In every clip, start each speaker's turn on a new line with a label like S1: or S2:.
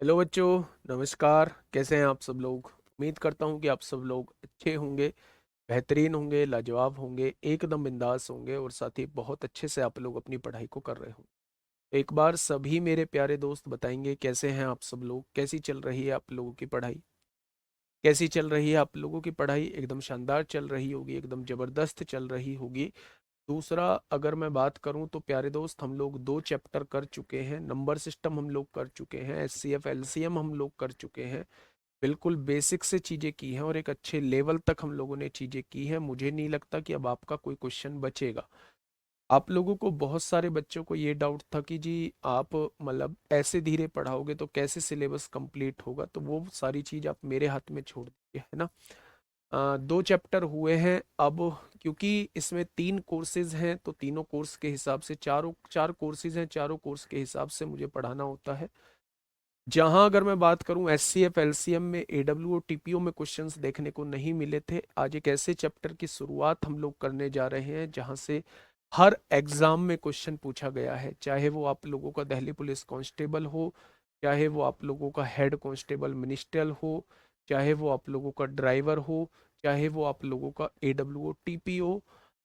S1: Hello बच्चों, नमस्कार। कैसे हैं आप सब लोग? उम्मीद करता हूं कि आप सब लोग अच्छे होंगे, बेहतरीन होंगे, लाजवाब होंगे, एकदम बिंदास होंगे और साथ ही बहुत अच्छे से आप लोग अपनी पढ़ाई को कर रहे होंगे। एक बार सभी मेरे प्यारे दोस्त बताएंगे कैसे हैं आप सब लोग, कैसी चल रही है आप लोगों की पढ़ाई? कैसी चल रही है आप लोगों की पढ़ाई? एकदम शानदार चल रही होगी, एकदम ज़बरदस्त चल रही होगी। दूसरा, अगर मैं बात करूं तो प्यारे दोस्त, हम लोग 2 चैप्टर कर चुके हैं। नंबर सिस्टम हम लोग कर चुके हैं, एचसीएफ एलसीएम हम लोग कर चुके हैं। बिल्कुल बेसिक से चीज़ें की हैं और एक अच्छे लेवल तक हम लोगों ने चीज़ें की हैं। मुझे नहीं लगता कि अब आपका कोई क्वेश्चन बचेगा। आप लोगों को, बहुत सारे बच्चों को ये डाउट था कि जी आप मतलब ऐसे धीरे पढ़ाओगे तो कैसे सिलेबस कंप्लीट होगा, तो वो सारी चीज़ आप मेरे हाथ में छोड़ दीजिए, है ना। 2 चैप्टर हुए हैं अब। क्योंकि इसमें 3 कोर्सेज हैं तो तीनों कोर्स के हिसाब से चारों चार कोर्सेज हैं, चारों कोर्स के हिसाब से मुझे पढ़ाना होता है। जहां अगर मैं बात करूं S C F L C M में, ए डब्ल्यू और टीपीओ में क्वेश्चंस देखने को नहीं मिले थे, आज एक ऐसे चैप्टर की शुरुआत हम लोग करने जा रहे हैं जहां से हर एग्जाम में क्वेश्चन पूछा गया है। चाहे वो आप लोगों का दिल्ली पुलिस कांस्टेबल हो, चाहे वो आप लोगों का हेड कांस्टेबल मिनिस्ट्रियल हो, चाहे वो आप लोगों का ड्राइवर हो, चाहे वो आप लोगों का ए डब्ल्यू ओ टीपीओ,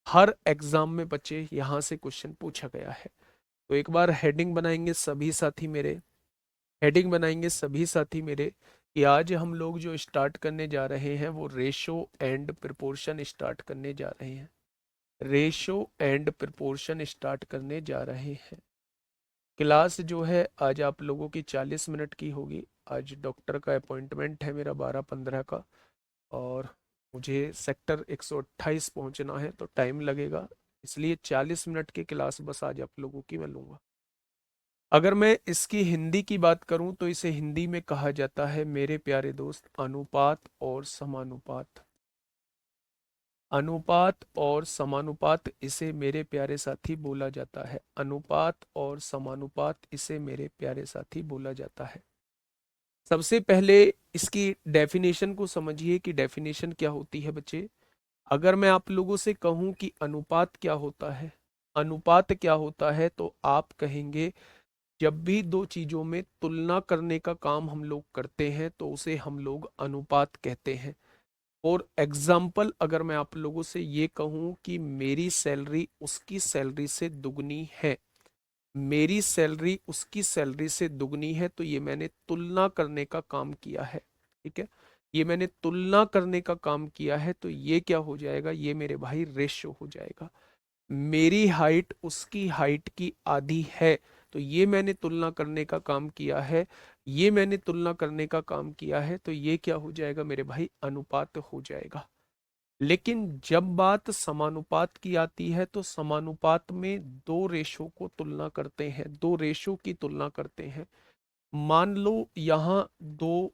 S1: हर एग्जाम में बच्चे यहाँ से क्वेश्चन पूछा गया है। तो एक बार हेडिंग बनाएंगे सभी साथी मेरे, हेडिंग बनाएंगे सभी साथी मेरे, कि आज हम लोग जो स्टार्ट करने जा रहे हैं वो रेशो एंड प्रोपोर्शन स्टार्ट करने जा रहे हैं। रेशो एंड प्रोपोर्शन स्टार्ट करने जा रहे हैं। क्लास जो है आज आप लोगों की 40 मिनट की होगी। आज डॉक्टर का अपॉइंटमेंट है मेरा 12:15 का, और मुझे सेक्टर 128 पहुंचना है तो टाइम लगेगा, इसलिए 40 मिनट की क्लास बस आज आप लोगों की मैं लूँगा। अगर मैं इसकी हिंदी की बात करूं तो इसे हिंदी में कहा जाता है मेरे प्यारे दोस्त अनुपात और समानुपात। अनुपात और समानुपात इसे मेरे प्यारे साथी बोला जाता है। अनुपात और समानुपात इसे मेरे प्यारे साथी बोला जाता है। सबसे पहले इसकी डेफिनेशन को समझिए कि डेफिनेशन क्या होती है बच्चे। अगर मैं आप लोगों से कहूं कि अनुपात क्या होता है, अनुपात क्या होता है, तो आप कहेंगे जब भी दो चीजों में तुलना करने का काम हम लोग करते हैं तो उसे हम लोग अनुपात कहते हैं। और एग्जाम्पल, अगर मैं आप लोगों से ये कहूं कि मेरी सैलरी उसकी सैलरी से दुगनी है, मेरी सैलरी उसकी सैलरी से दुगनी है, तो ये मैंने तुलना करने का काम किया है। ठीक है, ये मैंने तुलना करने का काम किया है, तो ये क्या हो जाएगा, ये मेरे भाई रेशो हो जाएगा। मेरी हाइट उसकी हाइट की आधी है, तो ये मैंने तुलना करने का काम किया है, ये मैंने तुलना करने का काम किया है, तो ये क्या हो जाएगा मेरे भाई, अनुपात हो जाएगा। लेकिन जब बात समानुपात की आती है तो समानुपात में दो रेशो को तुलना करते हैं, दो रेशो की तुलना करते हैं। मान लो यहाँ दो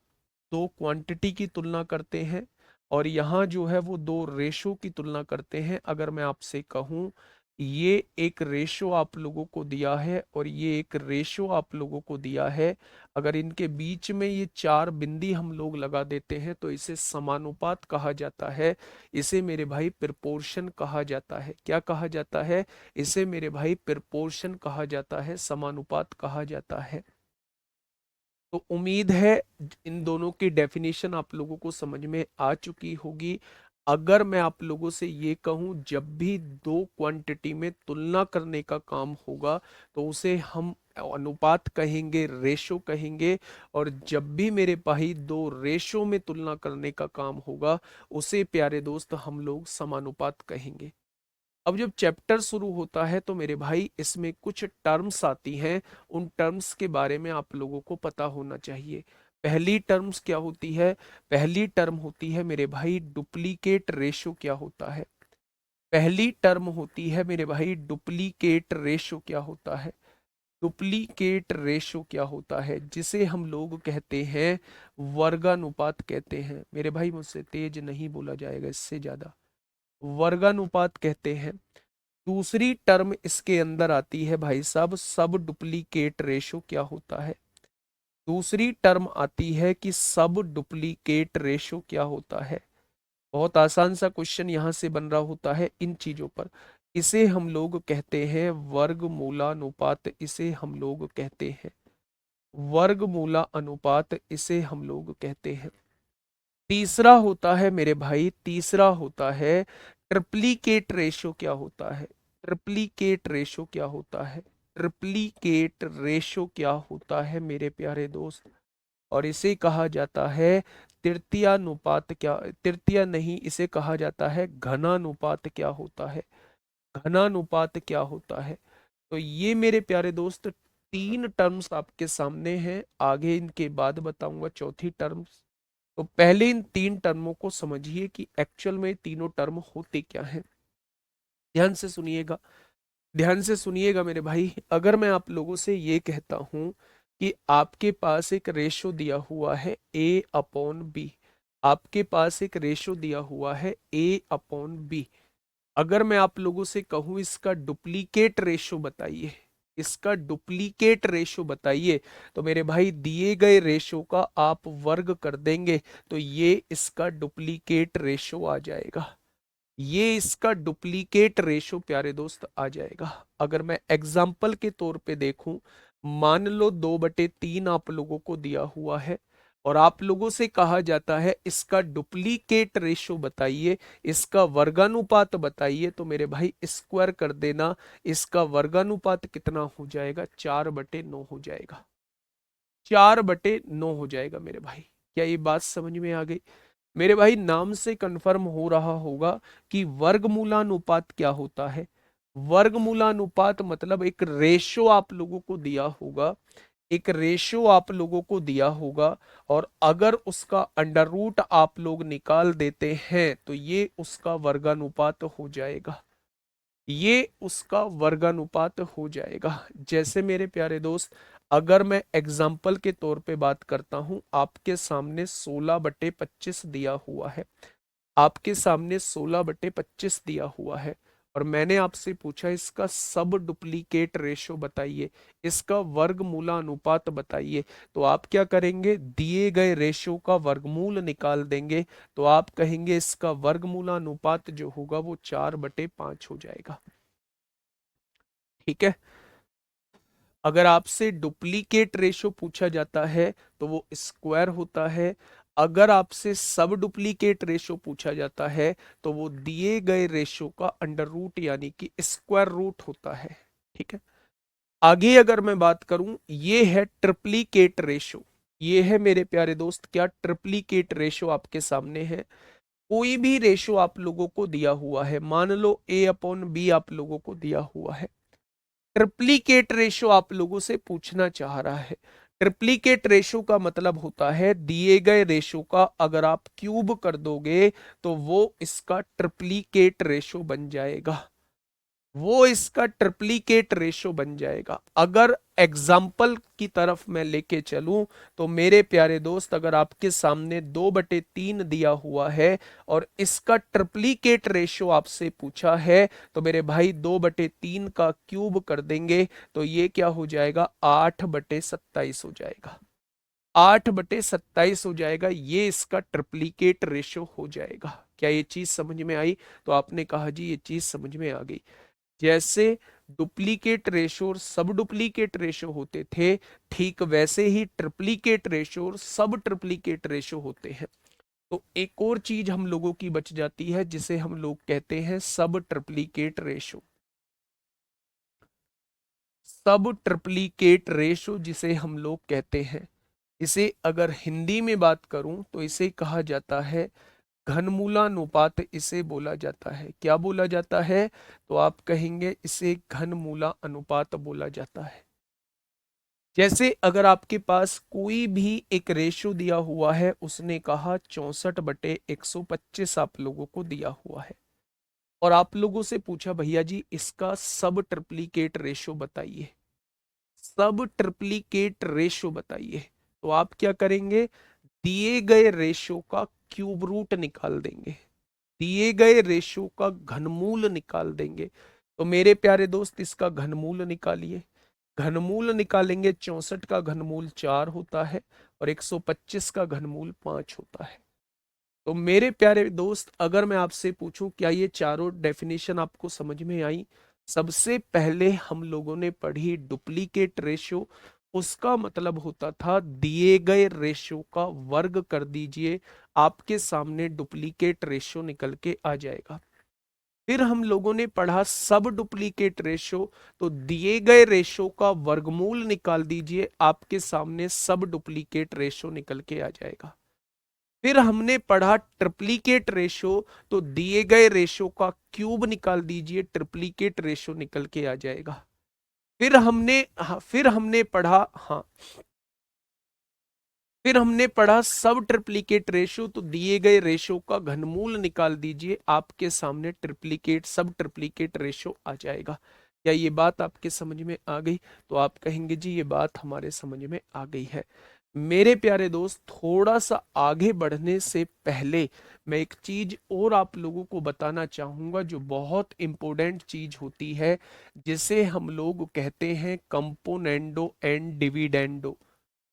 S1: दो क्वांटिटी की तुलना करते हैं, और यहाँ जो है वो दो रेशो की तुलना करते हैं। अगर मैं आपसे कहूँ ये एक रेशो आप लोगों को दिया है और ये एक रेशो आप लोगों को दिया है, अगर इनके बीच में ये चार बिंदी हम लोग लगा देते हैं तो इसे समानुपात कहा जाता है। इसे मेरे भाई प्रोपोर्शन कहा जाता है। क्या कहा जाता है? इसे मेरे भाई प्रोपोर्शन कहा जाता है, समानुपात कहा जाता है। तो उम्मीद है इन दोनों की डेफिनेशन आप लोगों को समझ में आ चुकी होगी। अगर मैं आप लोगों से ये कहूं जब भी दो क्वांटिटी में तुलना करने का काम होगा तो उसे हम अनुपात कहेंगे, रेशो कहेंगे। और जब भी मेरे भाई दो रेशो में तुलना करने का काम होगा उसे प्यारे दोस्त हम लोग समानुपात कहेंगे। अब जब चैप्टर शुरू होता है तो मेरे भाई इसमें कुछ टर्म्स आती हैं, उन टर्म्स के बारे में आप लोगों को पता होना चाहिए। पहली टर्म्स क्या होती है? पहली टर्म होती है मेरे भाई डुप्लीकेट रेशो। क्या होता है? पहली टर्म होती है मेरे भाई डुप्लीकेट रेशो। क्या होता है? डुप्लीकेट रेशो क्या होता है? जिसे हम लोग कहते हैं वर्गानुपात कहते हैं। मेरे भाई मुझसे तेज नहीं बोला जाएगा, इससे ज्यादा। वर्गानुपात कहते हैं। दूसरी टर्म इसके अंदर आती है भाई साहब सब डुप्लीकेट रेशो। क्या होता है? दूसरी टर्म आती है कि सब डुप्लीकेट रेशो क्या होता है। बहुत आसान सा क्वेश्चन यहां से बन रहा होता है इन चीजों पर। इसे हम लोग कहते हैं वर्गमूलानुपात, इसे हम लोग कहते हैं वर्गमूला अनुपात इसे हम लोग कहते हैं। तीसरा होता है मेरे भाई, तीसरा होता है ट्रिप्लीकेट रेशो। क्या होता है ट्रिप्लीकेट रेशो? क्या होता है ट्रिप्लीकेट रेशो? क्या होता है मेरे प्यारे दोस्त? और इसे कहा जाता है तृतीयानुपात। क्या तृतीय नहीं, इसे कहा जाता है घनानुपात। क्या होता है घनानुपात? क्या होता है? तो ये मेरे प्यारे दोस्त तीन टर्म्स आपके सामने हैं, आगे इनके बाद बताऊंगा चौथी टर्म्स। तो पहले इन तीन टर्मों को समझिए कि एक्चुअल में तीनों टर्म होते क्या हैं। ध्यान से सुनिएगा, ध्यान से सुनिएगा मेरे भाई। अगर मैं आप लोगों से ये कहता हूं कि आपके पास एक रेशो दिया हुआ है ए अपॉन बी, आपके पास एक रेशो दिया हुआ है ए अपॉन बी। अगर मैं आप लोगों से कहूं इसका डुप्लीकेट रेशो बताइए, इसका डुप्लीकेट रेशो बताइए, तो मेरे भाई दिए गए रेशो का आप वर्ग कर देंगे तो ये इसका डुप्लीकेट रेशो आ जाएगा। ये इसका डुप्लीकेट रेशो प्यारे दोस्त आ जाएगा। अगर मैं एग्जाम्पल के तौर पे देखूं, मान लो 2/3 आप लोगों को दिया हुआ है और आप लोगों से कहा जाता है इसका डुप्लीकेट रेशो बताइए, इसका वर्गानुपात बताइए, तो मेरे भाई स्क्वायर कर देना। इसका वर्गानुपात कितना हो जाएगा? 4/9 हो जाएगा। 4/9 हो जाएगा मेरे भाई। क्या ये बात समझ में आ गई? मेरे भाई नाम से कंफर्म हो रहा होगा कि वर्गमूलानुपात क्या होता है। वर्गमूलानुपात मतलब एक रेशो आप लोगों को दिया होगा, एक रेशो आप लोगों को दिया होगा, और अगर उसका अंडर रूट आप लोग निकाल देते हैं तो ये उसका वर्गानुपात हो जाएगा, ये उसका वर्गानुपात हो जाएगा। जैसे मेरे प्यारे दोस्त, अगर मैं एग्जाम्पल के तौर पे बात करता हूं, आपके सामने 16/25 दिया हुआ है, आपके सामने 16/25 दिया हुआ है, और मैंने आपसे पूछा इसका सब डुप्लीकेट रेशो बताइए, इसका वर्गमूला अनुपात बताइए। तो आप क्या करेंगे? दिए गए रेशो का वर्गमूल निकाल देंगे, तो आप कहेंगे इसका वर्गमूला अनुपात जो होगा वो 4/5 हो जाएगा। ठीक है। अगर आपसे डुप्लीकेट रेशो पूछा जाता है तो वो स्क्वायर होता है। अगर आपसे सब डुप्लीकेट रेशो पूछा जाता है तो वो दिए गए रेशो का अंडर रूट यानी कि स्क्वायर रूट होता है। ठीक है। आगे अगर मैं बात करूं, ये है ट्रिप्लीकेट रेशो। ये है मेरे प्यारे दोस्त क्या? ट्रिप्लीकेट रेशो आपके सामने है। कोई भी रेशो आप लोगों को दिया हुआ है, मान लो ए अपॉन बी आप लोगों को दिया हुआ है, ट्रिप्लीकेट रेशो आप लोगों से पूछना चाह रहा है। ट्रिप्लीकेट रेशो का मतलब होता है दिए गए रेशो का अगर आप क्यूब कर दोगे तो वो इसका ट्रिप्लीकेट रेशो बन जाएगा, वो इसका ट्रिप्लीकेट रेशो बन जाएगा। अगर एग्जाम्पल की तरफ मैं लेके चलूं तो मेरे प्यारे दोस्त, अगर आपके सामने 2/3 दिया हुआ है और इसका ट्रिप्लीकेट रेशो आपसे पूछा है, तो मेरे भाई 2/3 का क्यूब कर देंगे तो ये क्या हो जाएगा? 8/27 हो जाएगा। 8/27 हो जाएगा, ये इसका ट्रिप्लीकेट रेशो हो जाएगा। क्या ये चीज समझ में आई? तो आपने कहा जी ये चीज समझ में आ गई। जैसे डुप्लीकेट रेशो और सब डुप्लीकेट रेशो होते थे, ठीक वैसे ही ट्रिप्लीकेट रेशो और सब ट्रिप्लीकेट रेशो होते हैं। तो एक और चीज हम लोगों की बच जाती है जिसे हम लोग कहते हैं सब ट्रिप्लीकेट रेशो। सब ट्रिप्लीकेट रेशो जिसे हम लोग कहते हैं, इसे अगर हिंदी में बात करूं तो इसे कहा जाता है घनमूलानुपात। इसे बोला जाता है, क्या बोला जाता है? तो आप कहेंगे इसे घनमूला अनुपात बोला जाता है। जैसे अगर आपके पास कोई भी एक रेशो दिया हुआ है, उसने कहा 64/125 आप लोगों को दिया हुआ है, और आप लोगों से पूछा भैया जी इसका सब ट्रिप्लीकेट रेशो बताइए, सब ट्रिप्लीकेट रेशो बताइए। तो आप क्या करेंगे? दिए गए रेशो का क्यूब रूट निकाल देंगे, दिए गए रेशो का घनमूल निकाल देंगे। तो मेरे प्यारे दोस्त इसका घनमूल निकालिए। घनमूल निकालेंगे, 64 का घनमूल 4 होता है और 125 का घनमूल 5 होता है। तो मेरे प्यारे दोस्त, अगर मैं आपसे पूछूं क्या ये चारों डेफिनेशन आपको समझ में आई? सबसे पहले हम लोगों ने पढ़ी डुप्लीकेट रेशो, उसका मतलब होता था दिए गए रेशो का वर्ग कर दीजिए, आपके सामने डुप्लीकेट रेशो निकल के आ जाएगा। फिर हम लोगों ने पढ़ा सब डुप्लीकेट रेशो, तो दिए गए रेशो का वर्गमूल निकाल दीजिए, आपके सामने सब डुप्लीकेट रेशो निकल के आ जाएगा। फिर हमने पढ़ा ट्रिप्लीकेट रेशो, तो दिए गए रेशो का क्यूब निकाल दीजिए, ट्रिप्लीकेट रेशो निकल के आ जाएगा। फिर हमने पढ़ा, हाँ, फिर हमने पढ़ा सब ट्रिप्लीकेट रेशो, तो दिए गए रेशो का घनमूल निकाल दीजिए, आपके सामने ट्रिप्लीकेट सब ट्रिप्लीकेट रेशो आ जाएगा। क्या ये बात आपके समझ में आ गई? तो आप कहेंगे जी ये बात हमारे समझ में आ गई है। मेरे प्यारे दोस्त, थोड़ा सा आगे बढ़ने से पहले मैं एक चीज और आप लोगों को बताना चाहूंगा, जो बहुत इंपॉर्टेंट चीज होती है, जिसे हम लोग कहते हैं कंपोनेंडो एंड डिविडेंडो।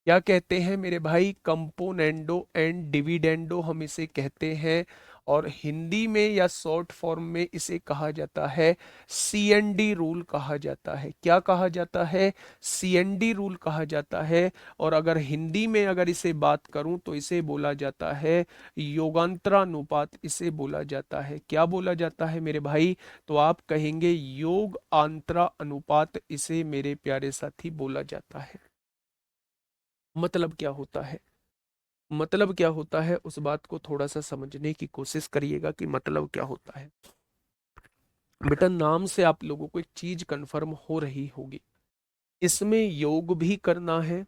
S1: क्या कहते हैं मेरे भाई? कंपोनेंडो एंड डिविडेंडो हम इसे कहते हैं, और हिंदी में या शॉर्ट फॉर्म में इसे कहा जाता है सीएनडी रूल कहा जाता है। क्या कहा जाता है? सीएनडी रूल कहा जाता है। और अगर हिंदी में अगर इसे बात करूं तो इसे बोला जाता है योगांतरानुपात, इसे बोला जाता है। क्या बोला जाता है मेरे भाई? तो आप कहेंगे योग आंतरा अनुपात, इसे मेरे प्यारे साथी बोला जाता है। मतलब क्या होता है? मतलब क्या होता है, उस बात को थोड़ा सा समझने की कोशिश करिएगा कि मतलब क्या होता है। बेटा, नाम से आप लोगों को एक चीज कंफर्म हो रही होगी, इसमें योग भी करना है,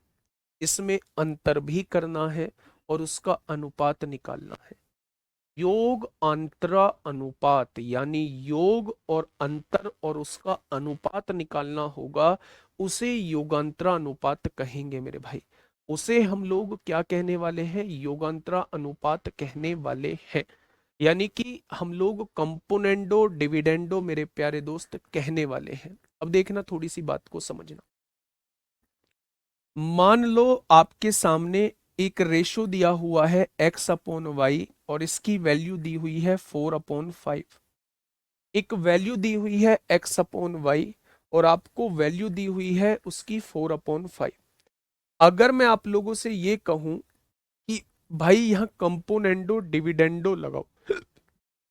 S1: इसमें अंतर भी करना है, और उसका अनुपात निकालना है। योग अंतरा अनुपात, यानी योग और अंतर और उसका अनुपात निकालना होगा, उसे योगांतरा अनुपात कहेंगे मेरे भाई। उसे हम लोग क्या कहने वाले हैं? योगांतरा अनुपात कहने वाले हैं। यानी कि हम लोग कंपोनेंडो डिविडेंडो मेरे प्यारे दोस्त कहने वाले हैं। अब देखना, थोड़ी सी बात को समझना। मान लो आपके सामने एक रेशो दिया हुआ है x अपॉन वाई, और इसकी वैल्यू दी हुई है 4/5। एक वैल्यू दी हुई है x अपॉन वाई, और आपको वैल्यू दी हुई है उसकी 4/5। अगर मैं आप लोगों से ये कहूं कि भाई यहां कंपोनेंडो डिविडेंडो लगाओ,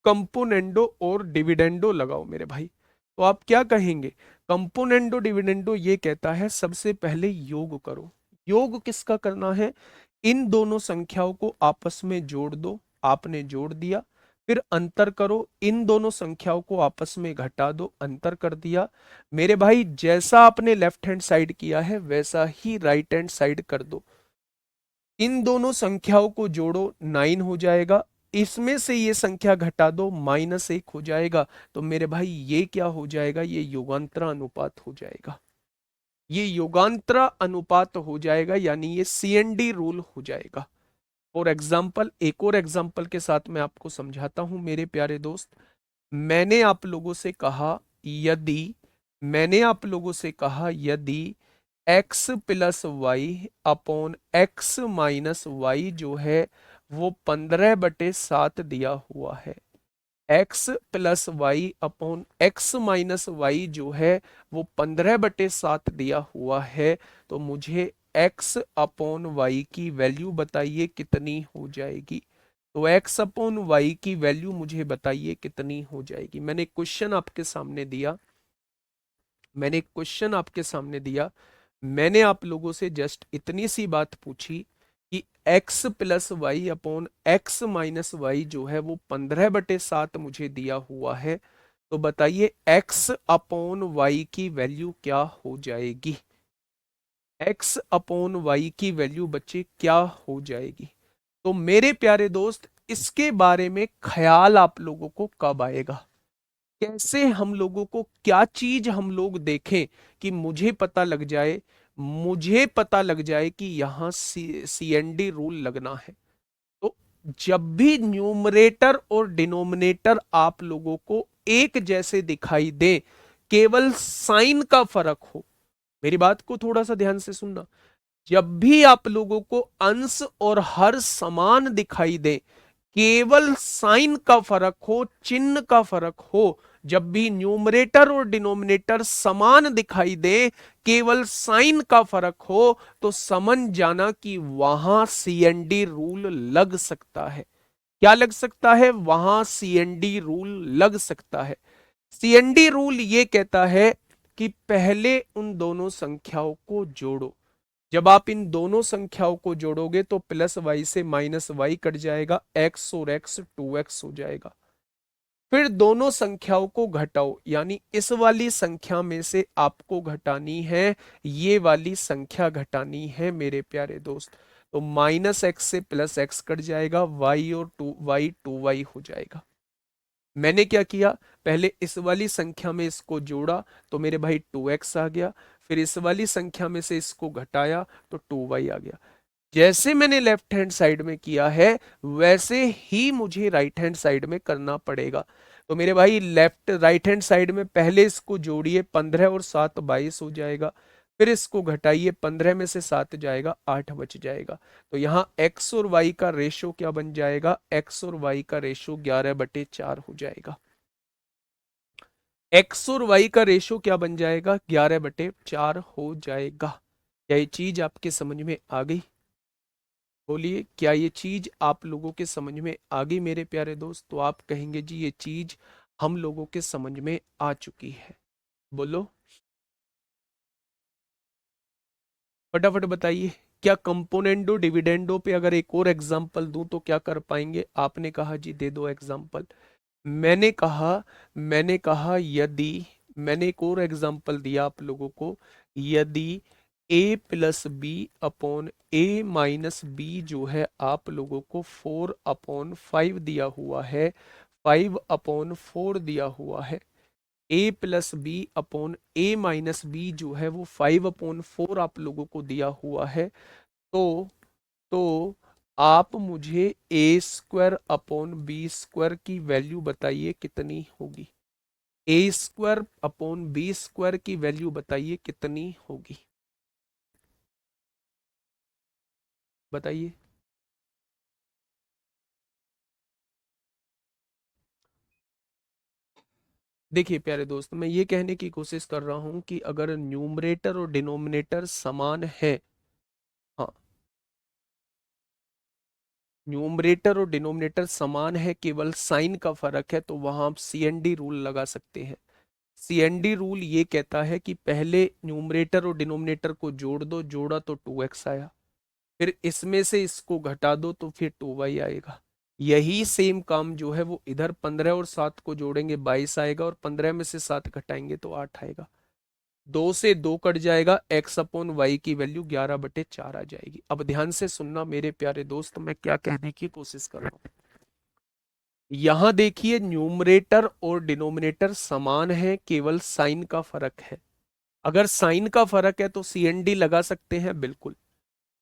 S1: कंपोनेंडो और डिविडेंडो लगाओ मेरे भाई, तो आप क्या कहेंगे? कंपोनेंडो डिविडेंडो ये कहता है सबसे पहले योग करो। योग किसका करना है? इन दोनों संख्याओं को आपस में जोड़ दो, आपने जोड़ दिया। फिर अंतर करो, इन दोनों संख्याओं को आपस में घटा दो, अंतर कर दिया। मेरे भाई, जैसा आपने लेफ्ट हैंड साइड किया है वैसा ही राइट हैंड साइड कर दो। इन दोनों संख्याओं को जोड़ो, 9 हो जाएगा। इसमें से ये संख्या घटा दो, -1 हो जाएगा। तो मेरे भाई ये क्या हो जाएगा? ये योगांतरा अनुपात हो जाएगा। ये योगांतरा अनुपात हो जाएगा, यानी ये सीएनडी रूल हो जाएगा। और एग्जाम्पल, एक और एग्जाम्पल के साथ मैं आपको समझाता हूं मेरे प्यारे दोस्त। मैंने आप लोगों से कहा यदि मैंने आप लोगों से कहा यदि x plus y upon x minus y जो है वो 15/7 दिया हुआ है। x plus y upon x minus y जो है वो 15/7 दिया हुआ है, तो मुझे x अपॉन वाई की वैल्यू बताइए कितनी हो जाएगी। तो x अपॉन वाई की वैल्यू मुझे बताइए कितनी हो जाएगी। मैंने एक क्वेश्चन आपके सामने दिया। मैंने आप लोगों से जस्ट इतनी सी बात पूछी कि x plus y upon x minus y जो है वो 15/7 मुझे दिया हुआ है, तो बताइए x अपॉन वाई की वैल्यू क्या हो जाएगी। x अपॉन वाई की वैल्यू बच्चे क्या हो जाएगी? तो मेरे प्यारे दोस्त, इसके बारे में ख्याल आप लोगों को कब आएगा? कैसे हम लोगों को क्या चीज हम लोग देखें कि मुझे पता लग जाए कि यहां सीएनडी रूल लगना है। तो जब भी न्यूमरेटर और डिनोमिनेटर आप लोगों को एक जैसे दिखाई दे, केवल साइन का फर्क हो, मेरी बात को थोड़ा सा ध्यान से सुनना। जब भी आप लोगों को अंश और हर समान दिखाई दे, केवल साइन का फर्क हो, चिन्ह का फर्क हो, जब भी न्यूमरेटर और डिनोमिनेटर समान दिखाई दे, केवल साइन का फर्क हो, तो समझ जाना कि वहां सीएनडी रूल लग सकता है। क्या लग सकता है? वहां सीएनडी रूल लग सकता है। सीएनडी रूल ये कहता है कि पहले उन दोनों संख्याओं को जोड़ो। जब आप इन दोनों संख्याओं को जोड़ोगे तो प्लस वाई से माइनस वाई कट जाएगा, एक्स और एक्स 2x हो जाएगा। फिर दोनों संख्याओं को घटाओ, यानी इस वाली संख्या में से आपको घटानी है, ये वाली संख्या घटानी है मेरे प्यारे दोस्त। तो माइनस एक्स से प्लस एक्स कट जाएगा, वाई और 2y हो जाएगा। मैंने क्या किया, पहले इस वाली संख्या में इसको जोड़ा तो मेरे भाई 2x आ गया, फिर इस वाली संख्या में से इसको घटाया तो 2y आ गया। जैसे मैंने लेफ्ट हैंड साइड में किया है वैसे ही मुझे राइट हैंड साइड में करना पड़ेगा। तो मेरे भाई लेफ्ट राइट हैंड साइड में पहले इसको जोड़िए, 15 और 7 22 हो जाएगा, फिर इसको घटाइए, 15 में से 7 जाएगा, 8 बच जाएगा। तो यहाँ x और y का रेशो क्या बन जाएगा, x और y का रेशो 11/4 हो जाएगा। x और y का रेशो क्या बन जाएगा, 11/4 हो जाएगा। क्या ये चीज आपके समझ में आ गई? बोलिए, क्या ये चीज आप लोगों के समझ में आ गई मेरे प्यारे दोस्त? तो आप कहेंगे जी ये चीज हम लोगों के समझ में आ चुकी है। बोलो फटाफट बताइए। क्या कंपोनेंडो डिविडेंडो पे अगर एक और एग्जांपल दूं तो क्या कर पाएंगे? आपने कहा जी दे दो एग्जांपल। मैंने कहा यदि, मैंने एक और एग्जांपल दिया आप लोगों को, यदि a+b/a-b जो है आप लोगों को 4/5 दिया हुआ है, 5/4 दिया हुआ है, a+b/a-b जो है वो 5/4 आप लोगों को दिया हुआ है, तो तो आप मुझे a² अपॉन b² की वैल्यू बताइए कितनी होगी। a² अपॉन b² की वैल्यू बताइए कितनी होगी, बताइए। देखिए प्यारे दोस्त, मैं ये कहने की कोशिश कर रहा हूं कि अगर न्यूमरेटर और डिनोमिनेटर समान है, हाँ, न्यूमरेटर और डिनोमिनेटर समान है, केवल साइन का फर्क है, तो वहां आप सीएनडी रूल लगा सकते हैं। सीएनडी रूल ये कहता है कि पहले न्यूमरेटर और डिनोमिनेटर को जोड़ दो, जोड़ा तो 2x आया, फिर इसमें से इसको घटा दो तो फिर 2y आएगा। यही सेम काम जो है वो इधर 15 और 7 को जोड़ेंगे 22 आएगा, और 15 में से 7 घटाएंगे तो 8 आएगा। 2 से 2 कट जाएगा, x/y की वैल्यू 11/4 आ जाएगी। अब ध्यान से सुनना मेरे प्यारे दोस्त, मैं क्या कहने की कोशिश कर रहा हूं। यहां देखिए न्यूमरेटर और डिनोमिनेटर समान है, केवल साइन का फर्क है। अगर साइन का फर्क है तो सीएनडी लगा सकते हैं, बिल्कुल।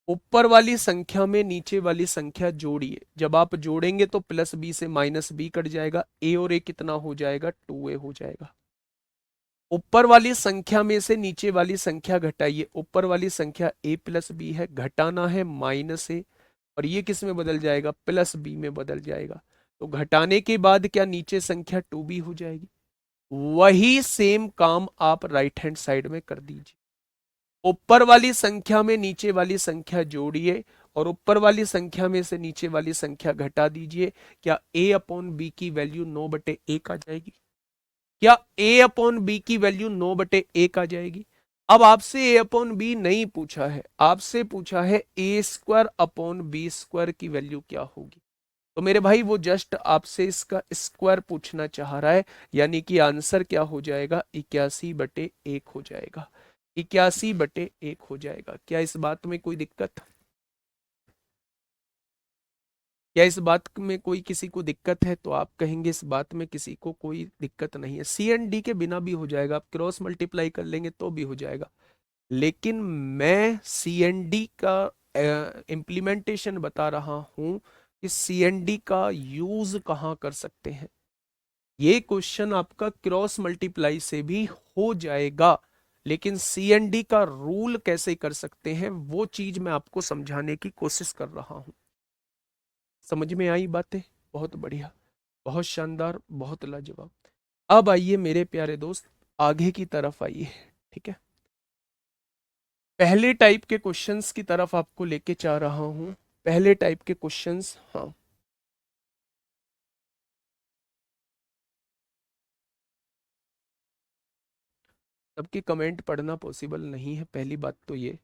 S1: ऊपर वाली संख्या में नीचे वाली संख्या जोड़िए, जब आप जोड़ेंगे तो प्लस बी से माइनस बी कट जाएगा, ए और ए कितना हो जाएगा, 2a हो जाएगा। ऊपर वाली संख्या में से नीचे वाली संख्या घटाइए, ऊपर वाली संख्या a+b है, घटाना है -a, और ये किस में बदल जाएगा, +b में बदल जाएगा। तो घटाने के बाद क्या नीचे संख्या 2b हो जाएगी। वही सेम काम आप राइट हैंड साइड में कर दीजिए। ऊपर वाली संख्या में नीचे वाली संख्या जोड़िए, और ऊपर वाली संख्या में से नीचे वाली संख्या घटा दीजिए। क्या a/b की वैल्यू 9/1 आ जाएगी? क्या a/b की वैल्यू 9/1 आ जाएगी? अब आपसे a/b नहीं पूछा है, आपसे पूछा है a²/b² की वैल्यू क्या होगी। तो मेरे भाई वो जस्ट आपसे इसका स्क्वायर पूछना चाह रहा है, यानी कि आंसर क्या हो जाएगा, 81/1 हो जाएगा। 81/1 हो जाएगा। क्या इस बात में कोई दिक्कत? क्या इस बात में कोई किसी को दिक्कत है? तो आप कहेंगे इस बात में किसी को कोई दिक्कत नहीं है, सी एंड डी के बिना भी हो जाएगा, आप क्रॉस मल्टीप्लाई कर लेंगे तो भी हो जाएगा। लेकिन मैं सी एन डी का इम्प्लीमेंटेशन बता रहा हूं कि सी एन डी का यूज कहां कर सकते हैं। ये क्वेश्चन आपका क्रॉस मल्टीप्लाई से भी हो जाएगा, लेकिन सी एन डी का रूल कैसे कर सकते हैं वो चीज मैं आपको समझाने की कोशिश कर रहा हूं। समझ में आई बातें? बहुत बढ़िया, बहुत शानदार, बहुत लाजवाब। अब आइए मेरे प्यारे दोस्त, आगे की तरफ आइए। ठीक है, पहले टाइप के क्वेश्चंस की तरफ आपको लेके जा रहा हूं। पहले टाइप के क्वेश्चंस, हाँ। सबके कमेंट पढ़ना पॉसिबल नहीं है, पहली बात तो ये।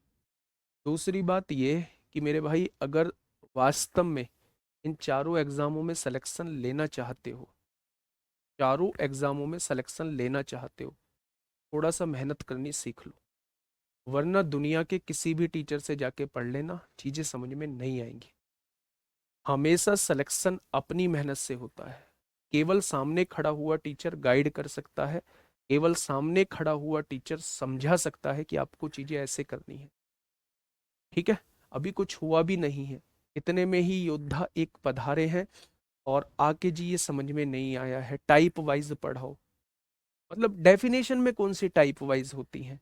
S1: दूसरी बात ये कि मेरे भाई, अगर वास्तव में इन चारों एग्जामों में सिलेक्शन लेना चाहते हो, चारों एग्जामों में सिलेक्शन लेना चाहते हो, थोड़ा सा मेहनत करनी सीख लो, वरना दुनिया के किसी भी टीचर से जाके पढ़ लेना, चीजें समझ में नहीं आएंगी। हमेशा सिलेक्शन अपनी मेहनत से होता है। केवल सामने खड़ा हुआ टीचर गाइड कर सकता है, केवल सामने खड़ा हुआ टीचर समझा सकता है कि आपको चीजें ऐसे करनी है। ठीक है, अभी कुछ हुआ भी नहीं है, इतने में ही योद्धा एक पधारे हैं और आके जी ये समझ में नहीं आया है, टाइप वाइज पढ़ाओ। मतलब डेफिनेशन में कौन सी टाइप वाइज होती है?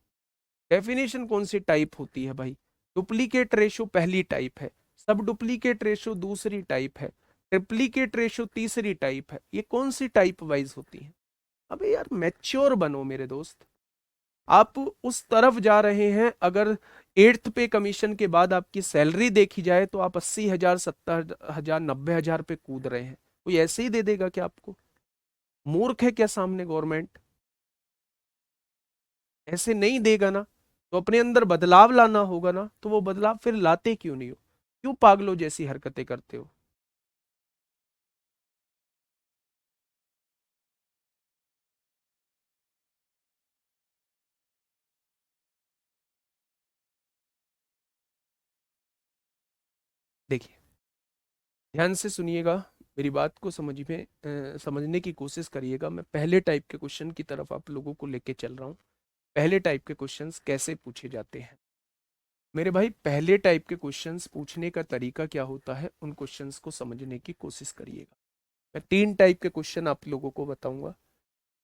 S1: डेफिनेशन कौन सी टाइप होती है भाई? डुप्लीकेट रेशो पहली टाइप है, सब डुप्लीकेट रेशो दूसरी टाइप है, ट्रिप्लीकेट रेशो तीसरी टाइप है। ये कौन सी टाइप वाइज होती है? अबे यार मैच्योर बनो मेरे दोस्त। आप उस तरफ जा रहे हैं, अगर एट्थ पे कमीशन के बाद आपकी सैलरी देखी जाए तो आप 80,000, 70,000, 90,000 पे कूद रहे हैं। कोई ऐसे ही दे देगा क्या आपको? मूर्ख है क्या सामने गवर्नमेंट? ऐसे नहीं देगा ना। तो अपने अंदर बदलाव लाना होगा ना, तो वो बदलाव फिर लाते क्यों नहीं हो? क्यों पागलों जैसी हरकतें करते हो? देखिए, ध्यान से सुनिएगा, मेरी बात को समझने की कोशिश करिएगा। मैं पहले टाइप के क्वेश्चन की तरफ आप लोगों को लेके चल रहा हूँ। पहले टाइप के क्वेश्चंस कैसे पूछे जाते हैं मेरे भाई? पहले टाइप के क्वेश्चंस पूछने का तरीका क्या होता है, उन क्वेश्चंस को समझने की कोशिश करिएगा। मैं तीन टाइप के क्वेश्चन आप लोगों को बताऊंगा,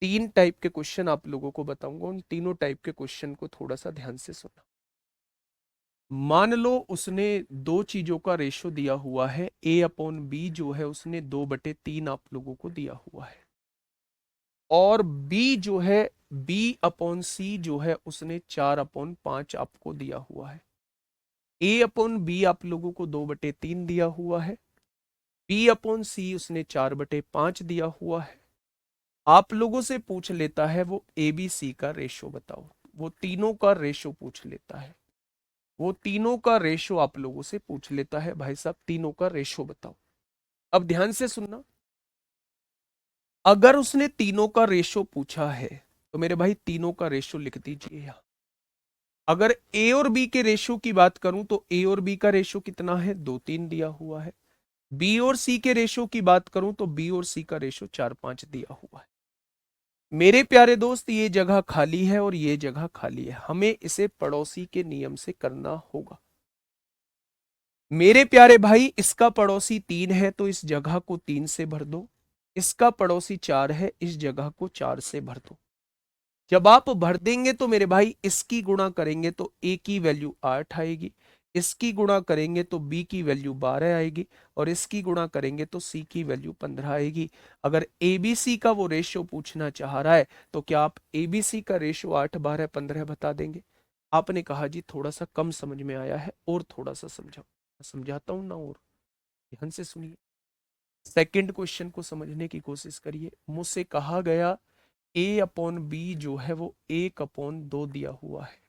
S1: तीन टाइप के क्वेश्चन आप लोगों को बताऊंगा, उन तीनों टाइप के क्वेश्चन को थोड़ा सा ध्यान से सुनना। मान लो उसने दो चीजों का रेशो दिया हुआ है, A/B जो है उसने 2/3 आप लोगों को दिया हुआ है, और B जो है, B/C जो है उसने 4/5 आपको दिया हुआ है। A/B आप लोगों को 2/3 दिया हुआ है, B/C उसने 4/5 दिया हुआ है। आप लोगों से पूछ लेता है वो ABC का रेशो बताओ, वो तीनों का रेशो पूछ लेता है, वो तीनों का रेशो आप लोगों से पूछ लेता है, भाई साहब तीनों का रेशो बताओ। अब ध्यान से सुनना, अगर उसने तीनों का रेशो पूछा है तो मेरे भाई तीनों का रेशो लिख दीजिए यहां। अगर ए और बी के रेशो की बात करूं तो ए और बी का रेशो कितना है? 2-3 दिया हुआ है। बी और सी के रेशो की बात करूं तो बी और सी का रेशो 4-5 दिया हुआ है। मेरे प्यारे दोस्त, ये जगह खाली है और ये जगह खाली है, हमें इसे पड़ोसी के नियम से करना होगा। मेरे प्यारे भाई, इसका पड़ोसी 3 है तो इस जगह को 3 से भर दो, इसका पड़ोसी 4 है, इस जगह को 4 से भर दो। जब आप भर देंगे तो मेरे भाई इसकी गुणा करेंगे तो ए की वैल्यू 8 आएगी, इसकी गुणा करेंगे तो बी की वैल्यू 12 आएगी, और इसकी गुणा करेंगे तो सी की वैल्यू 15 आएगी। अगर एबीसी का वो रेशियो पूछना चाह रहा है तो क्या आप एबीसी का रेशियो 8, 12, 15 बता देंगे? आपने कहा जी थोड़ा सा कम समझ में आया है, और थोड़ा सा समझाओ। समझाता हूं ना, और ध्यान से सुनिए। सेकंड क्वेश्चन को समझने की कोशिश करिए। मुझसे कहा गया A/B जो है वो 1/2 दिया हुआ है,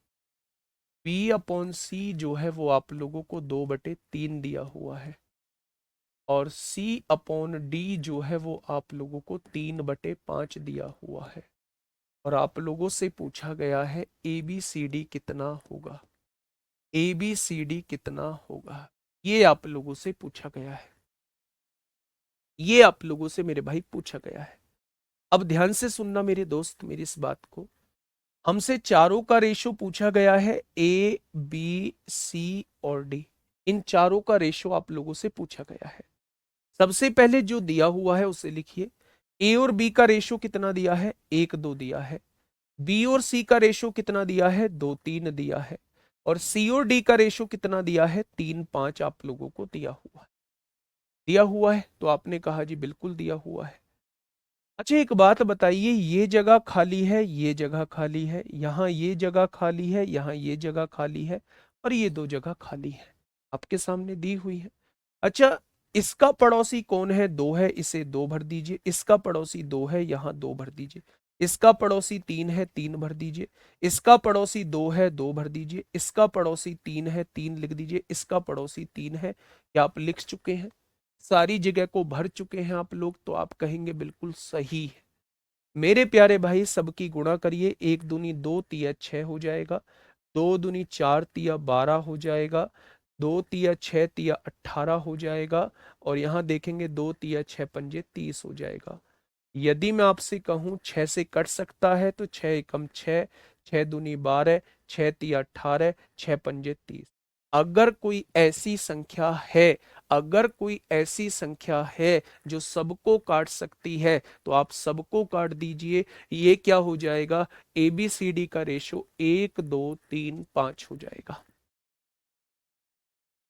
S1: B/C जो है वो आप लोगों को 2/3 दिया हुआ है, और C/D जो है वो आप लोगों को 3/5 दिया हुआ है। और आप लोगों से पूछा गया है ABCD कितना होगा, ABCD कितना होगा, ये आप लोगों से पूछा गया है, ये आप लोगों से मेरे भाई पूछा गया है। अब ध्यान से सुनना मेरे दोस्त मेरी इस बात को। हमसे चारों का रेशो पूछा गया है, A, B, C और D। इन चारों का रेशो आप लोगों से पूछा गया है। सबसे पहले जो दिया हुआ है उसे लिखिए। A और B का रेशो कितना दिया है? 1-2 दिया है। B और C का रेशो कितना दिया है? 2-3 दिया है। और C और D का रेशो कितना दिया है? 3-5 आप लोगों को दिया हुआ है। दिया हुआ है, तो आपने कहा जी बिल्कुल दिया हुआ है। अच्छा एक बात बताइए, ये जगह खाली है, ये जगह खाली है, यहाँ ये जगह खाली है, यहाँ ये जगह खाली है, और ये दो जगह खाली है, आपके सामने दी हुई है। अच्छा, इसका पड़ोसी कौन है? दो है, इसे दो भर दीजिए। इसका पड़ोसी दो है, यहाँ दो भर दीजिए। इसका पड़ोसी तीन है, तीन भर दीजिए। इसका पड़ोसी दो है, दो भर दीजिए। इसका पड़ोसी तीन है, तीन लिख दीजिए। इसका पड़ोसी तीन है, क्या आप लिख चुके हैं? सारी जगह को भर चुके हैं आप लोग, तो आप कहेंगे बिल्कुल सही है। मेरे प्यारे भाई, सबकी गुणा करिए। एक दूनी दो, तिया छह हो जाएगा। दो दूनी चार, तिया 12 हो जाएगा। दो तिया छह, तिया 18 हो जाएगा। और यहाँ देखेंगे दो तिया छह पंजे 30 हो जाएगा। यदि मैं आपसे कहूं छह से कट सकता है, तो छह एकम छह, छह दूनी 12, छह तिया 18, छह पंजे 30। अगर कोई ऐसी संख्या है, अगर कोई ऐसी संख्या है जो सबको काट सकती है, तो आप सबको काट दीजिए। ये क्या हो जाएगा? ABCD का रेशो 1 2 3 5 हो जाएगा।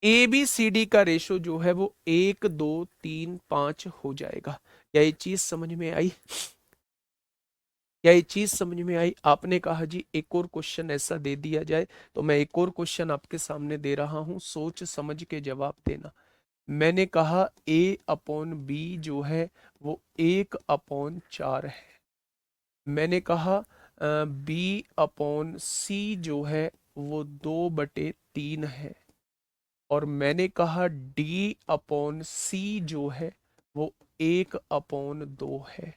S1: ABCD का रेशो जो है वो 1 2 3 5 हो जाएगा। क्या ये चीज समझ में आई? क्या ये चीज समझ में आई? आपने कहा जी एक और क्वेश्चन ऐसा दे दिया जाए, तो मैं एक और क्वेश्चन आपके सामने दे रहा हूं, सोच समझ के जवाब देना। मैंने कहा A/B जो है वो 1/4 है। मैंने कहा B/C जो है वो 2/3 है। और मैंने कहा D/C जो है वो 1/2 है।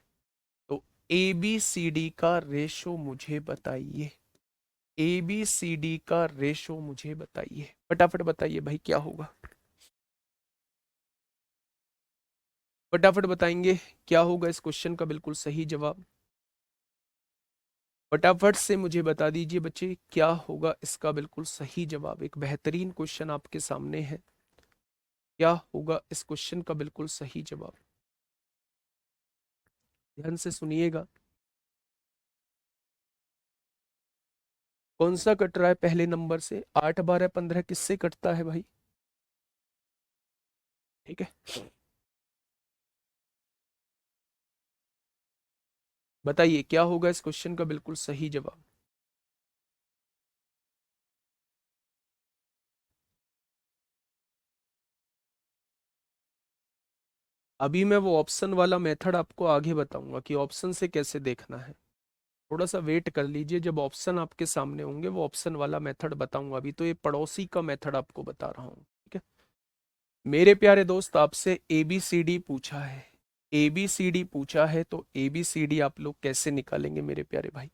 S1: तो ABCD का रेशो मुझे बताइए। ABCD का रेशो मुझे बताइए, फटाफट बताइए भाई, क्या होगा? फटाफट बताएंगे क्या होगा इस क्वेश्चन का बिल्कुल सही जवाब? फटाफट से मुझे बता दीजिए बच्चे, क्या होगा इसका बिल्कुल सही जवाब? एक बेहतरीन क्वेश्चन आपके सामने है, क्या होगा इस क्वेश्चन का बिल्कुल सही जवाब? ध्यान से सुनिएगा। कौन सा कट रहा है पहले नंबर से? 8 12 15 किससे कटता है भाई? ठीक है, बताइए क्या होगा इस क्वेश्चन का बिल्कुल सही जवाब? अभी मैं वो ऑप्शन वाला मेथड आपको आगे बताऊंगा कि ऑप्शन से कैसे देखना है। थोड़ा सा वेट कर लीजिए, जब ऑप्शन आपके सामने होंगे वो ऑप्शन वाला मेथड बताऊंगा। अभी तो ये पड़ोसी का मेथड आपको बता रहा हूँ, ठीक है? मेरे प्यारे दोस्त, आपसे ABCD पूछा है। ABCD पूछा है, तो ABCD आप लोग कैसे निकालेंगे मेरे प्यारे भाई?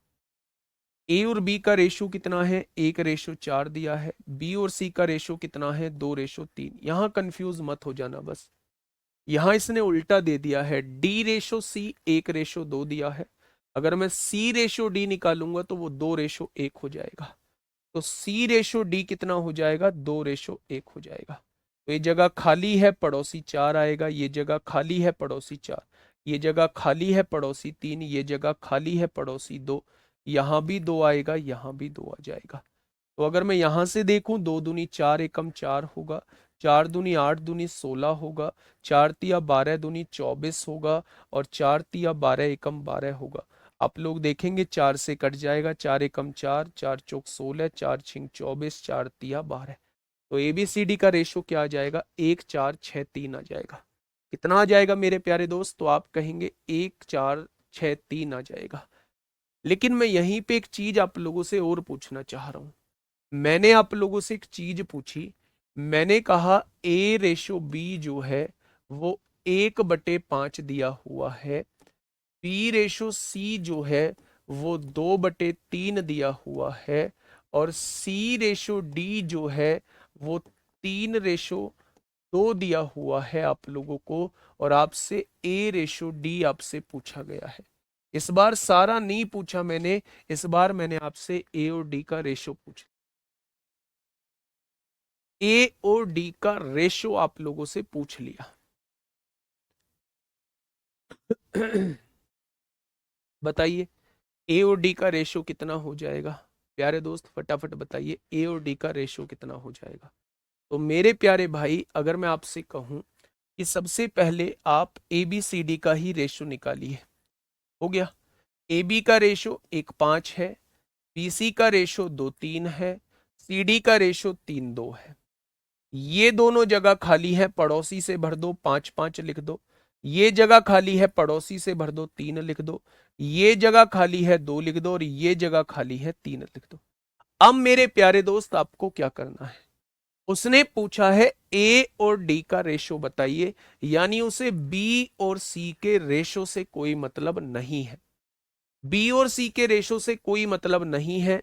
S1: A और B का रेशो कितना है? 1/4 दिया है। B और C का रेशो कितना है? 2/3। यहां कंफ्यूज मत हो जाना बस। यहां इसने उल्टा दे दिया है, D/C 1/2 दिया है। अगर मैं C/D निकालूंगा तो वो 2/1 हो जाएगा। तो C/D कितना हो जाएगा? 2/1 हो जाएगा। तो ये जगह खाली है, पड़ोसी 4 आएगा। ये जगह खाली है, पड़ोसी 4। ये जगह खाली है, पड़ोसी 3। ये जगह खाली है, पड़ोसी 2। यहां भी 2 आएगा, यहां भी 2 आ जाएगा। तो अगर मैं यहां से देखूं, 2 दूनी 4 एकम 4 होगा। 4 दूनी 8 दूनी 16 होगा। 4 तिया 12 दूनी 24 होगा। और 4 तिया 12 एकम 12 होगा। आप लोग देखेंगे 4 से कट जाएगा। 4 एकम 4, 4 चौक 16, 4 छिंग 24, 4 तिया 12। तो ABCD का रेशो क्या आ जाएगा? 1 4 6 3 आ जाएगा। कितना आ जाएगा मेरे प्यारे दोस्त? तो आप कहेंगे 1 4 6 3 आ जाएगा। लेकिन मैं यहीं पे एक चीज आप लोगों से और पूछना चाह रहा हूं। मैंने आप लोगों से एक चीज पूछी। मैंने कहा A/B जो है वो 1/5 दिया हुआ है। B/C जो है वो 2/3 दिया हुआ है। और C/D जो है वो 3/2 दिया हुआ है आप लोगों को। और आपसे A/D आपसे पूछा गया है। इस बार सारा नहीं पूछा मैंने, इस बार मैंने आपसे A और D का रेशो पूछा। A और D का रेशो आप लोगों से पूछ लिया। बताइए A और D का रेशो कितना हो जाएगा? प्यारे दोस्त फटाफट बताइए A और D का रेशो कितना हो जाएगा? तो मेरे प्यारे भाई, अगर मैं आपसे कहूं कि सबसे पहले आप ए बी सी डी का ही रेशो निकालिए। हो गया, ए बी का रेशो 1:5 है, बी सी का रेशो 2:3 है, सी डी का रेशो 3:2 है। ये दोनों जगह खाली है, पड़ोसी से भर दो, 5:5 लिख दो। ये जगह खाली है, पड़ोसी से भर दो, 3 लिख दो। ये जगह खाली है, 2 लिख दो, और ये जगह खाली है, 3 लिख दो। अब मेरे प्यारे दोस्त आपको क्या करना है, उसने पूछा है ए और डी का रेशो बताइए, यानी उसे बी और सी के रेशो से कोई मतलब नहीं है। बी और सी के रेशो से कोई मतलब नहीं है।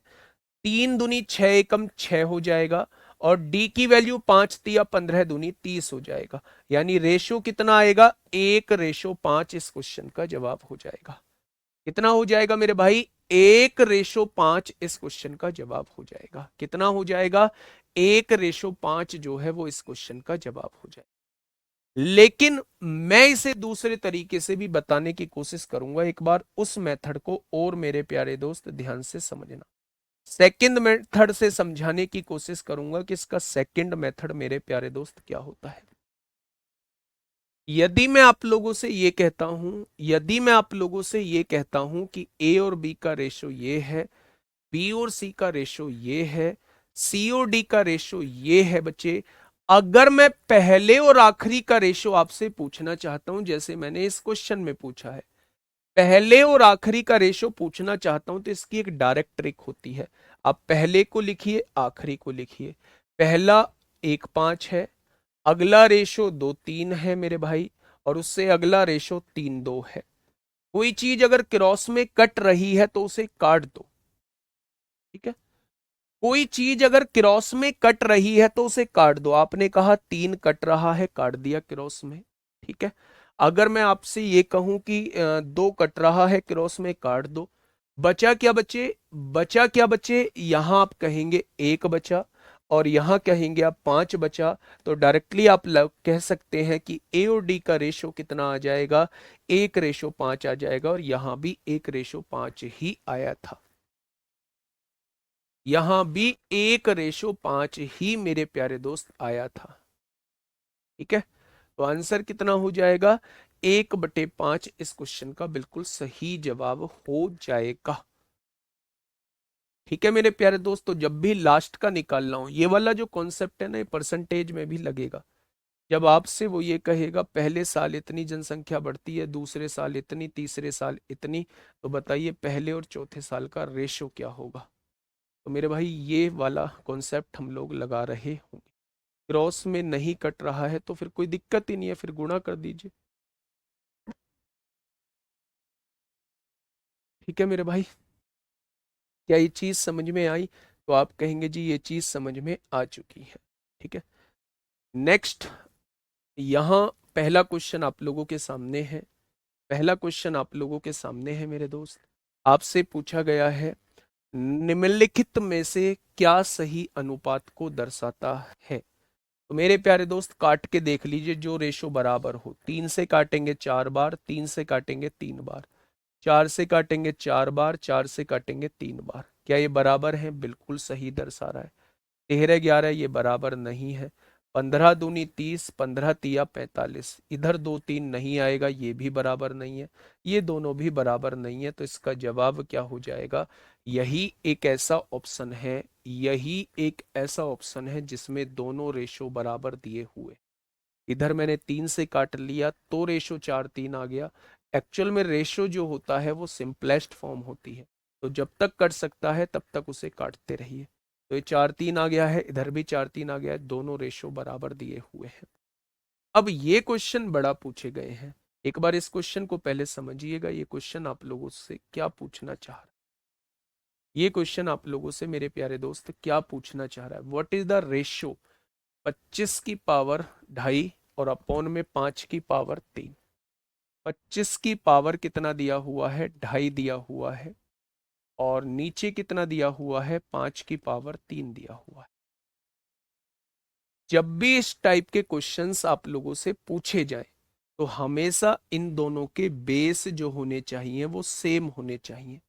S1: 3 दूनी 6 एकम 6 हो जाएगा, और डी की वैल्यू 5 तिया 15 दूनी 30 हो जाएगा। यानी रेशो कितना आएगा, 1:5 इस क्वेश्चन का जवाब हो जाएगा। कितना हो जाएगा मेरे भाई, 1:5 इस क्वेश्चन का जवाब हो जाएगा। कितना हो जाएगा, 1:5 जो है वो इस क्वेश्चन का जवाब हो जाएगा। लेकिन मैं इसे दूसरे तरीके से भी बताने की कोशिश करूंगा, एक बार उस मेथड को और मेरे प्यारे दोस्त ध्यान से समझना। सेकंड मेथड से समझाने की कोशिश करूंगा कि इसका सेकंड मेथड मेरे प्यारे दोस्त क्या होता है। यदि मैं आप लोगों से ये कहता हूं, यदि मैं आप लोगों से ये कहता हूं कि ए और बी का रेशो ये है, बी और सी का रेशो ये है, सी और डी का रेशो ये है बच्चे। अगर मैं पहले और आखिरी का रेशो आपसे पूछना चाहता हूं, जैसे मैंने इस क्वेश्चन में पूछा है, पहले और आखिरी का रेशो पूछना चाहता हूं, तो इसकी एक डायरेक्ट ट्रिक होती है। आप पहले को लिखिए, आखिरी को लिखिए। पहला 1:5 है, अगला रेशो 2:3 है मेरे भाई, और उससे अगला रेशो 3:2 है। कोई चीज अगर क्रॉस में कट रही है तो उसे काट दो, ठीक है। कोई चीज अगर क्रॉस में कट रही है तो उसे काट दो। आपने कहा 3 कट रहा है, काट दिया क्रॉस में, ठीक है। अगर मैं आपसे ये कहूं कि 2 कट रहा है, क्रॉस में काट दो। बचा क्या बचे, बचा क्या बचे, यहां आप कहेंगे 1 बचा, और यहां कहेंगे आप 5 बचा। तो डायरेक्टली आप कह सकते हैं कि ए और डी का रेशो कितना आ जाएगा, 1:5 आ जाएगा, और यहां भी 1:5 ही आया था। यहां भी 1:5 ही मेरे प्यारे दोस्त आया था, ठीक है। तो आंसर कितना हो जाएगा, 1/5 इस क्वेश्चन का बिल्कुल सही जवाब हो जाएगा। ठीक है मेरे प्यारे दोस्त, तो जब भी लास्ट का निकालना हो, ये वाला जो कॉन्सेप्ट है ना, ये परसेंटेज में भी लगेगा। जब आपसे वो ये कहेगा पहले साल इतनी जनसंख्या बढ़ती है, दूसरे साल इतनी, तीसरे साल इतनी, तो बताइए पहले और चौथे साल का रेशो क्या होगा। तो मेरे भाई ये वाला कॉन्सेप्ट हम लोग लगा रहे होंगे। क्रॉस में नहीं कट रहा है तो फिर कोई दिक्कत ही नहीं है, फिर गुणा कर दीजिए। ठीक है मेरे भाई, क्या ये चीज समझ में आई? तो आप कहेंगे जी ये चीज समझ में आ चुकी है, ठीक है। नेक्स्ट, यहां पहला क्वेश्चन आप लोगों के सामने है। पहला क्वेश्चन आप लोगों के सामने है मेरे दोस्त। आपसे पूछा गया है निम्नलिखित में से क्या सही अनुपात को दर्शाता है। तो मेरे प्यारे दोस्त काट के देख लीजिए, जो रेशो बराबर हो। 3 से काटेंगे 4 बार, 3 से काटेंगे 3 बार, 4 से काटेंगे 4 बार, 4 से काटेंगे 3 बार। क्या ये बराबर है? बिल्कुल सही दर्शा रहा है। 13 11 ये बराबर नहीं है। 15 दूनी 30, 15 तिया 45, इधर 2 3 नहीं आएगा, ये भी बराबर नहीं है, ये दोनों भी बराबर नहीं है। तो इसका जवाब क्या हो जाएगा? यही एक ऐसा ऑप्शन है, यही एक ऐसा ऑप्शन है जिसमें दोनों रेशो बराबर दिए हुए। इधर मैंने 3 से काट लिया तो रेशो 4:3 आ गया। एक्चुअल में रेशो जो होता है वो सिंपलेस्ट फॉर्म होती है, तो जब तक कट सकता है तब तक उसे काटते रहिए। तो ये 4:3 आ गया है, इधर भी 4:3 आ गया है, दोनों रेशो बराबर दिए हुए हैं। अब ये क्वेश्चन बड़ा पूछे गए हैं। एक बार इस क्वेश्चन को पहले समझिएगा, ये क्वेश्चन आप लोगों से क्या पूछना चाह रहा है। ये क्वेश्चन आप लोगों से मेरे प्यारे दोस्त क्या पूछना चाह रहा है, व्हाट इज द रेशियो 25 की पावर 2.5 और अपॉन में 5 की पावर 3। 25 की पावर कितना दिया हुआ है, 2.5 दिया हुआ है, और नीचे कितना दिया हुआ है, 5 की पावर 3 दिया हुआ है। जब भी इस टाइप के क्वेश्चंस आप लोगों से पूछे जाए तो हमेशा इन दोनों के बेस जो होने चाहिए वो सेम होने चाहिए।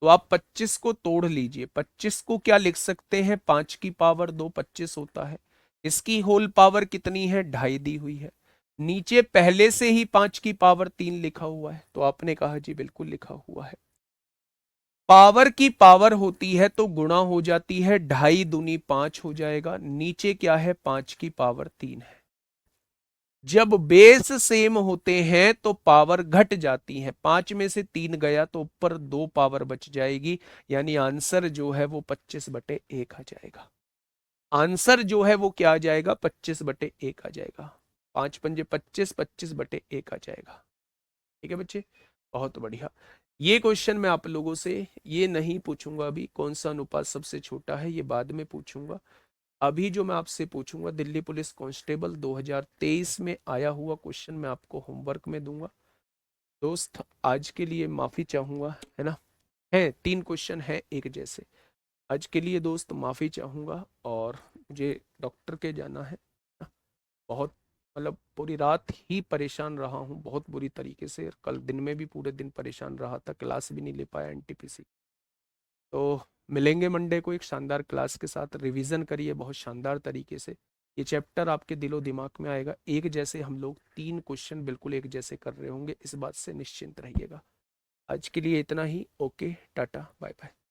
S1: तो आप 25 को तोड़ लीजिए। 25 को क्या लिख सकते हैं, 5 की पावर 2 25 होता है। इसकी होल पावर कितनी है, 2.5 दी हुई है। नीचे पहले से ही 5 की पावर 3 लिखा हुआ है, तो आपने कहा जी बिल्कुल लिखा हुआ है। पावर की पावर होती है तो गुणा हो जाती है, 2.5 दूनी 5 हो जाएगा। नीचे क्या है, 5 की पावर 3 है। जब बेस सेम होते हैं तो पावर घट जाती है, 5 में से 3 गया तो ऊपर 2 पावर बच जाएगी, यानी आंसर जो है वो 25/1 आ जाएगा। आंसर जो है वो क्या आ जाएगा, 25/1 आ जाएगा। 5 पंजे 25, 25/1 आ जाएगा। ठीक है बच्चे, बहुत बढ़िया। ये क्वेश्चन मैं आप लोगों से ये नहीं पूछूंगा अभी, कौन सा अनुपात सबसे छोटा है, ये बाद में पूछूंगा। अभी जो मैं आपसे पूछूंगा, दिल्ली पुलिस कांस्टेबल 2023 में आया हुआ क्वेश्चन मैं आपको होमवर्क में दूंगा। दोस्त आज के लिए माफी चाहूंगा, है ना, है 3 क्वेश्चन है एक जैसे। आज के लिए दोस्त माफी चाहूंगा, और मुझे डॉक्टर के जाना है। बहुत मतलब पूरी रात ही परेशान रहा हूँ बहुत बुरी तरीके से, कल दिन में भी पूरे दिन परेशान रहा था, क्लास भी नहीं ले पाया एनटीपीसी। तो मिलेंगे मंडे को एक शानदार क्लास के साथ, रिवीजन करिए बहुत शानदार तरीके से। ये चैप्टर आपके दिलो दिमाग में आएगा, एक जैसे हम लोग 3 क्वेश्चन बिल्कुल एक जैसे कर रहे होंगे, इस बात से निश्चिंत रहिएगा। आज के लिए इतना ही, ओके टाटा बाय बाय।